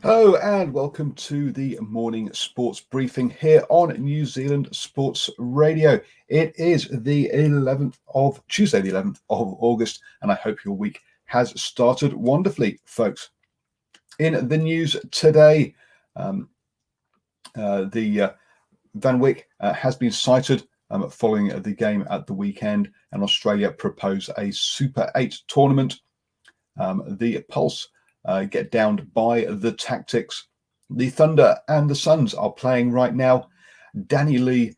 Hello and welcome to the morning sports briefing here on New Zealand Sports Radio. It is the Tuesday, the 11th of August, and I hope your week has started wonderfully, folks. In the news today, the Van Wyck has been cited following the game at the weekend, and Australia proposed a Super 8 tournament. The Pulse get downed by the Tactics. The Thunder and the Suns are playing right now. Danny Lee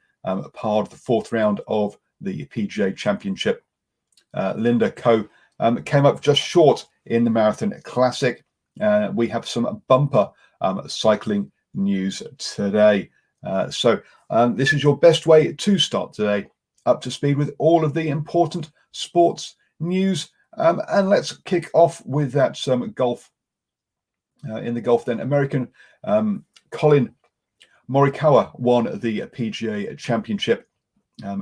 parred the fourth round of the PGA Championship. Linda Ko came up just short in the Marathon Classic. We have some bumper cycling news today. So this is your best way to start today, up to speed with all of the important sports news. And let's kick off with that golf. In the golf then, American Colin Morikawa won the PGA Championship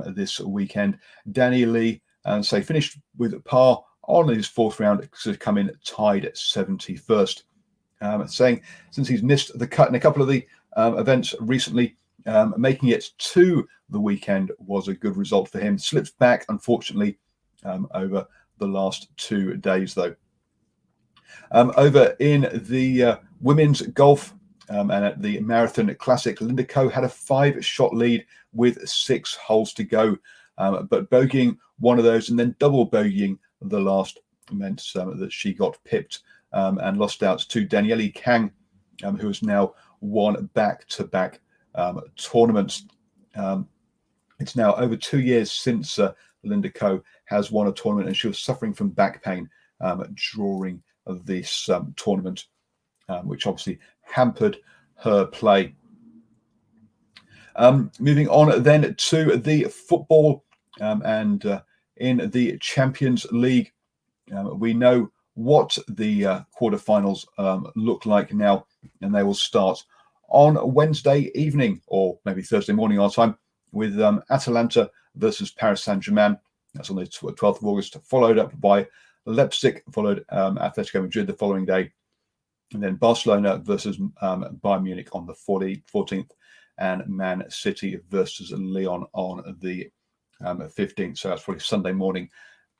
this weekend. Danny Lee finished with par on his fourth round to come in tied at 71st. Saying since he's missed the cut in a couple of the events recently, making it to the weekend was a good result for him. Slipped back, unfortunately, over the last 2 days, though. Over in the women's golf and at the Marathon Classic, Linda Ko had a 5-shot lead with 6 holes to go, but bogeying one of those and then double bogeying the last meant that she got pipped and lost out to Danielle Kang, who has now won back-to-back tournaments. It's now over 2 years since Linda Ko has won a tournament, and she was suffering from back pain during this tournament, which obviously hampered her play. Moving on then to the football, and in the Champions League, we know what the quarterfinals look like now, and they will start on Wednesday evening or maybe Thursday morning our time with Atalanta versus Paris Saint-Germain. That's on the 12th of August, followed up by Leipzig, followed Atletico Madrid the following day, and then Barcelona versus Bayern Munich on the 14th, and Man City versus Lyon on the 15th. So that's probably Sunday morning,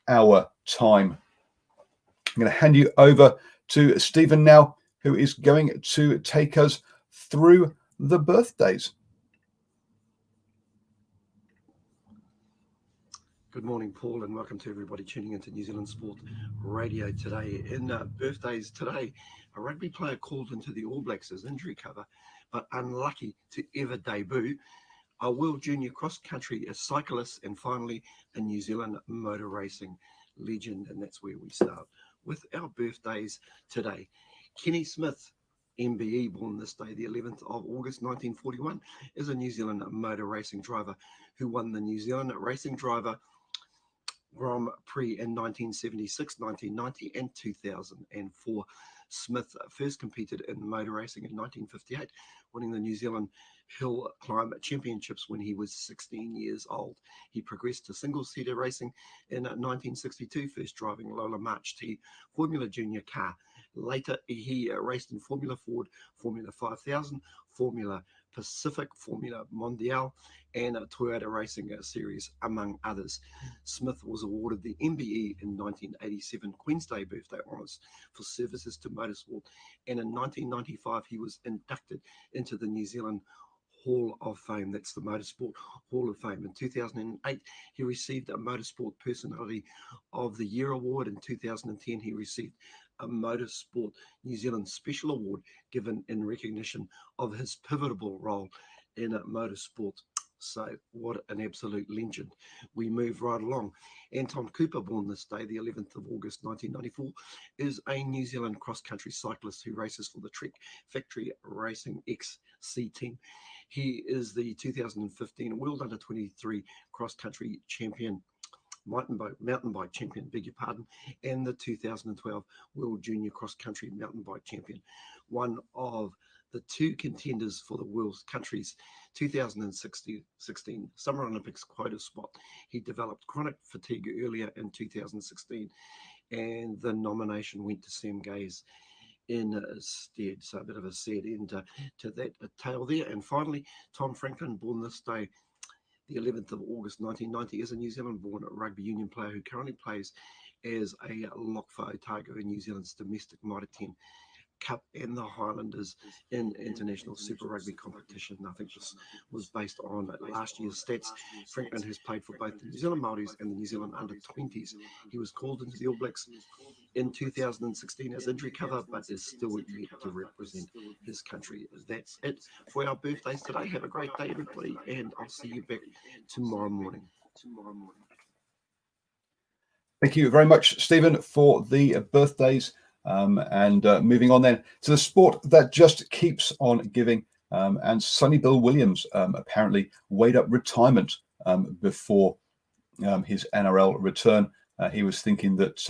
our time. I'm going to hand you over to Stephen now, who is going to take us through the birthdays. Good morning, Paul, and welcome to everybody tuning into New Zealand Sport Radio today. In birthdays today, a rugby player called into the All Blacks as injury cover, but unlucky to ever debut, a world junior cross-country cyclist, and finally a New Zealand motor racing legend. And that's where we start with our birthdays today. Kenny Smith Mbe, born this day, the 11th of August 1941, is a New Zealand motor racing driver who won the New Zealand Racing Driver Grand Prix in 1976, 1990 and 2004. Smith first competed in motor racing in 1958, winning the New Zealand Hill Climb Championships when he was 16 years old. He progressed to single-seater racing in 1962, first driving Lola March T Formula Junior car. Later, he raced in Formula Ford, Formula 5000, Formula Pacific, Formula Mondial, and Toyota Racing Series, among others. Smith was awarded the MBE in 1987 Queen's Day birthday honours for services to motorsport, and in 1995 he was inducted into the New Zealand Hall of Fame. That's the Motorsport Hall of Fame. In 2008, he received a Motorsport Personality of the Year award. In 2010, he received a Motorsport New Zealand Special Award given in recognition of his pivotal role in motorsport. So what an absolute legend. We move right along. Anton Cooper, born this day, the 11th of August 1994, is a New Zealand cross-country cyclist who races for the Trek Factory Racing XC team. He is the 2015 World Under 23 cross-country champion, mountain bike champion, beg your pardon, and the 2012 World Junior Cross Country Mountain Bike Champion. One of the two contenders for the World Country's 2016 Summer Olympics quota spot. He developed chronic fatigue earlier in 2016, and the nomination went to Sam Gaze. instead. So a bit of a sad end to that tale there. And finally, Tom Franklin, born this day, the 11th of August 1990, is a New Zealand-born rugby union player who currently plays as a lock for Otago in New Zealand's domestic Mitre 10 Cup and the Highlanders in international Super Rugby competition. I think this was based on last year's stats. Franklin has played for both the New Zealand Māoris and the New Zealand under-20s. He was called into the All Blacks in 2016 as injury cover, but is still yet to represent his country. That's it for our birthdays today. Have a great day, everybody, and I'll see you back tomorrow morning. Thank you very much, Stephen, for the birthdays. And moving on then to the sport that just keeps on giving. And Sonny Bill Williams apparently weighed up retirement before his NRL return. He was thinking that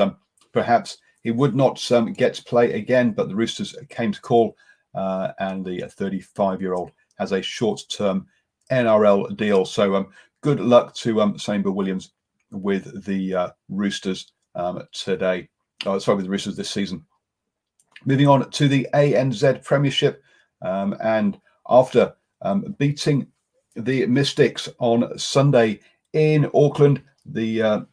perhaps he would not get to play again, but the Roosters came to call, and the 35-year-old has a short-term NRL deal. So good luck to Sonny Bill Williams with the Roosters today. With the Roosters this season. Moving on to the ANZ Premiership, and after beating the Mystics on Sunday in Auckland, the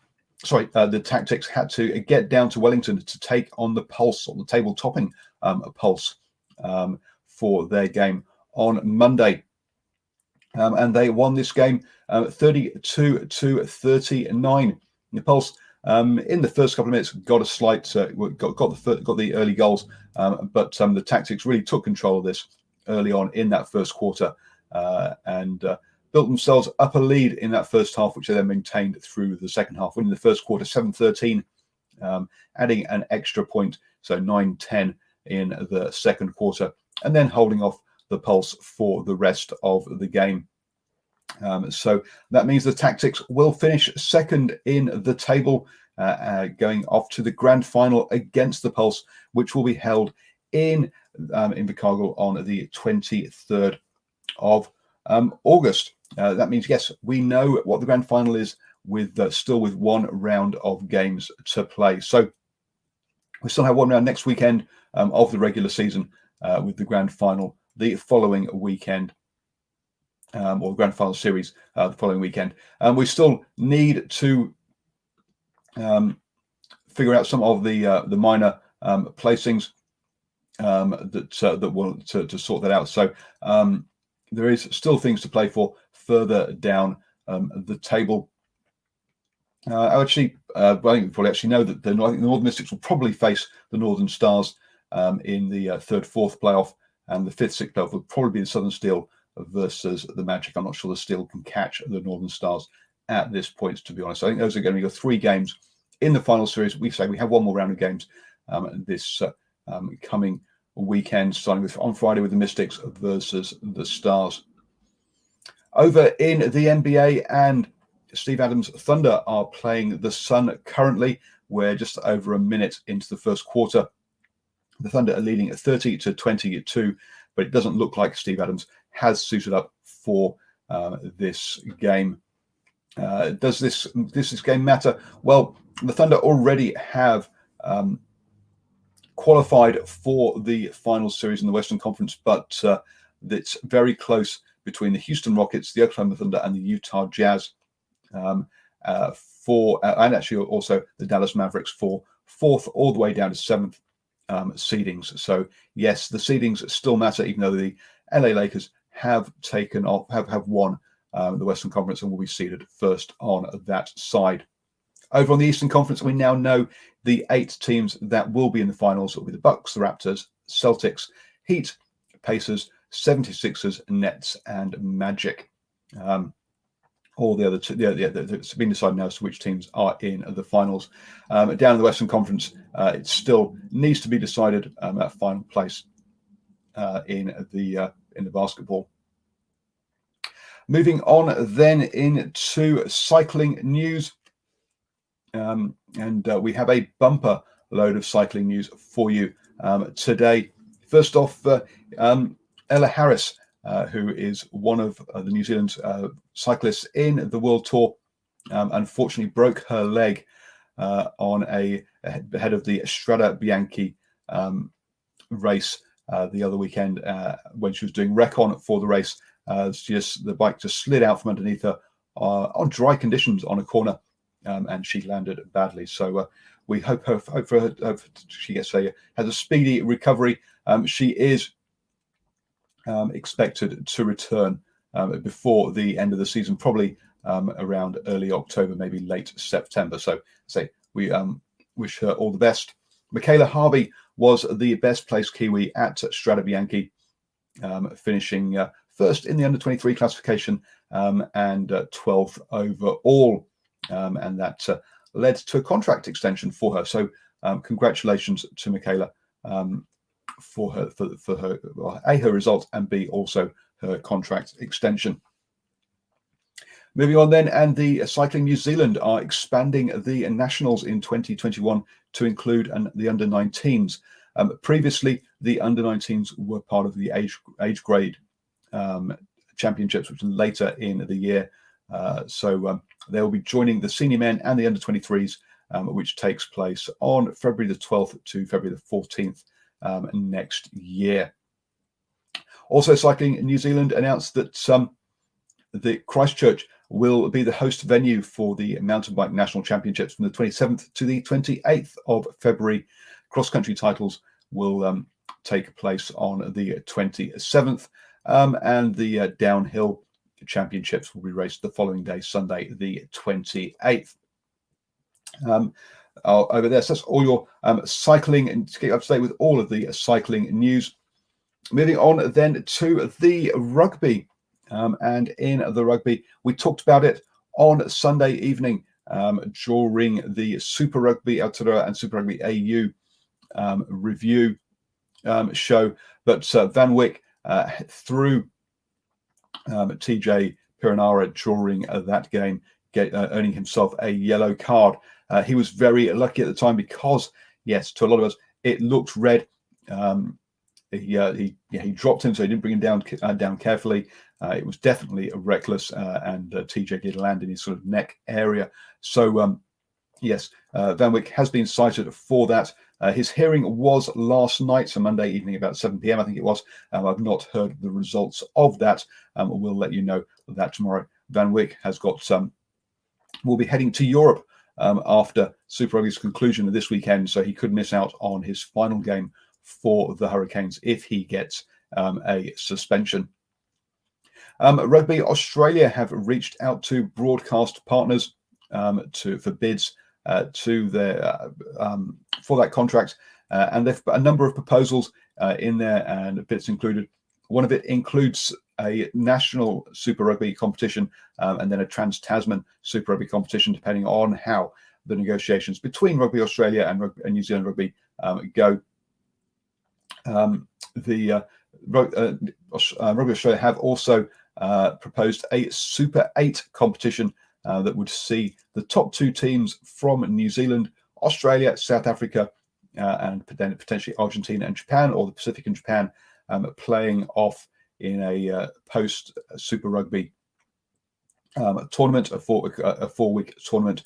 Tactics had to get down to Wellington to take on the Pulse, or the table-topping Pulse, for their game on Monday. And they won this game 32-39. The Pulse, in the first couple of minutes, got a slight, got the early goals, but the Tactics really took control of this early on in that first quarter, and built themselves up a lead in that first half, which they then maintained through the second half, winning the first quarter 7-13, adding an extra point, so 9-10 in the second quarter, and then holding off the Pulse for the rest of the game. So that means the Tactics will finish second in the table, going off to the grand final against the Pulse, which will be held in Invercargill on the 23rd of August. That means, yes, we know what the grand final is, with still with one round of games to play. So we still have one round next weekend of the regular season, with the grand final the following weekend. Or the grand final series the following weekend. We still need to figure out some of the minor placings that will to sort that out. So there is still things to play for further down the table. I think you probably actually know that the Northern Mystics will probably face the Northern Stars in the 3rd, 4th playoff, and the 5th, 6th playoff will probably be the Southern Steel versus the Magic. I'm not sure the Steel can catch the Northern Stars at this point, to be honest. I think those are going to be 3 games in the final series. We say we have one more round of games this coming weekend, starting with on Friday with the Mystics versus the Stars. Over in the NBA, and Steve Adams' Thunder are playing the Sun currently. We're just over a minute into the first quarter. The Thunder are leading at 30-22, but it doesn't look like Steve Adams has suited up for this game. Does this game matter? Well, the Thunder already have qualified for the final series in the Western Conference, but it's very close between the Houston Rockets, the Oklahoma Thunder, and the Utah Jazz, and actually also the Dallas Mavericks for 4th all the way down to 7th seedings. So yes, the seedings still matter, even though the LA Lakers have taken off, have won the Western Conference and will be seeded first on that side. Over on the Eastern Conference, we now know the 8 teams that will be in the finals. It will be the Bucks, the Raptors, Celtics, Heat, Pacers, 76ers, Nets, and Magic. All the other two, it's been decided now as to which teams are in the finals. Down in the Western Conference, it still needs to be decided at final place in the basketball. Moving on then into cycling news, and we have a bumper load of cycling news for you today. First off, Ella Harris, who is one of the New Zealand cyclists in the World Tour, unfortunately broke her leg on ahead of the Strada Bianchi race the other weekend when she was doing recon for the race. The bike just slid out from underneath her on dry conditions on a corner, and she landed badly. So we hope she has a speedy recovery. She is expected to return before the end of the season, probably around early October, maybe late September. So we wish her all the best. Michaela Harvey was the best placed Kiwi at Strade Bianche, finishing first in the under-23 classification and 12th overall. And that led to a contract extension for her. So congratulations to Michaela for her A, her result, and B, also her contract extension. Moving on then, and the Cycling New Zealand are expanding the nationals in 2021 to include the under-19s. Previously, the under-19s were part of the age grade championships, which are later in the year. So they will be joining the senior men and the under-23s, which takes place on February the 12th to February the 14th next year. Also, Cycling New Zealand announced that the Christchurch will be the host venue for the Mountain Bike National Championships from the 27th to the 28th of February. Cross-country titles will take place on the 27th, and the downhill championships will be raced the following day, Sunday, the 28th. Over there, so that's all your cycling, and to get up to date with all of the cycling news. Moving on then to the rugby. And in the rugby, we talked about it on Sunday evening during the Super Rugby Aotearoa and Super Rugby AU review show. But Van Wyk threw TJ Perenara during that game, earning himself a yellow card. He was very lucky at the time because, yes, to a lot of us, it looked red. He dropped him, so he didn't bring him down carefully. It was definitely reckless, and TJ did land in his sort of neck area. So, yes, Van Wyk has been cited for that. His hearing was last night, so Monday evening about 7 p.m, I think it was. I've not heard the results of that. We'll let you know that tomorrow. Van Wyk has got will be heading to Europe after Super Rugby's conclusion of this weekend, so he could miss out on his final game for the Hurricanes if he gets a suspension. Rugby Australia have reached out to broadcast partners for bids to their for that contract, and they've put a number of proposals in there, and bids included. One of it includes a national Super Rugby competition and then a Trans-Tasman Super Rugby competition, depending on how the negotiations between Rugby Australia and New Zealand Rugby go. Rugby Australia have also proposed a Super 8 competition that would see the top two teams from New Zealand, Australia, South Africa, and then potentially Argentina and Japan, or the Pacific and Japan, playing off in a post Super Rugby tournament, a four-week tournament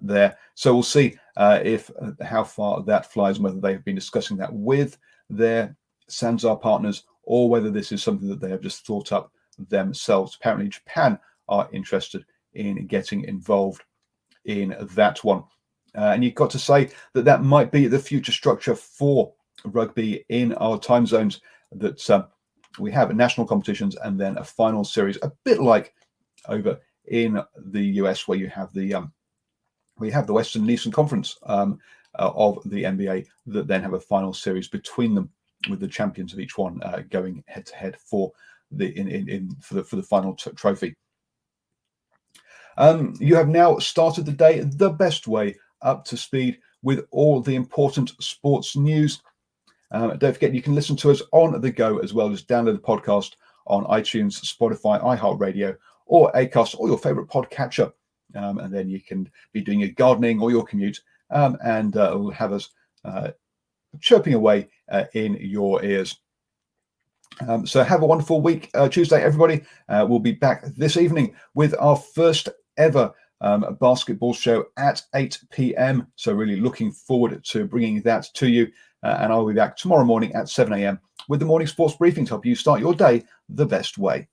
there. So we'll see how far that flies, and whether they have been discussing that with their Sanzar partners, or whether this is something that they have just thought up themselves. Apparently Japan are interested in getting involved in that one. And you've got to say that might be the future structure for rugby in our time zones, that we have national competitions and then a final series, a bit like over in the US, where you have the Western and Eastern Conference of the NBA, that then have a final series between them, with the champions of each one going head to head for the final trophy. You have now started the day the best way, up to speed with all the important sports news. Don't forget, you can listen to us on the go as well. Just download the podcast on iTunes, Spotify, iHeartRadio, or Acast, or your favorite podcatcher. And then you can be doing your gardening or your commute, and have us chirping away in your ears. So have a wonderful week. Tuesday, everybody. We'll be back this evening with our first ever basketball show at 8 p.m. So really looking forward to bringing that to you. and I'll be back tomorrow morning at 7 a.m. with the morning sports briefing to help you start your day the best way.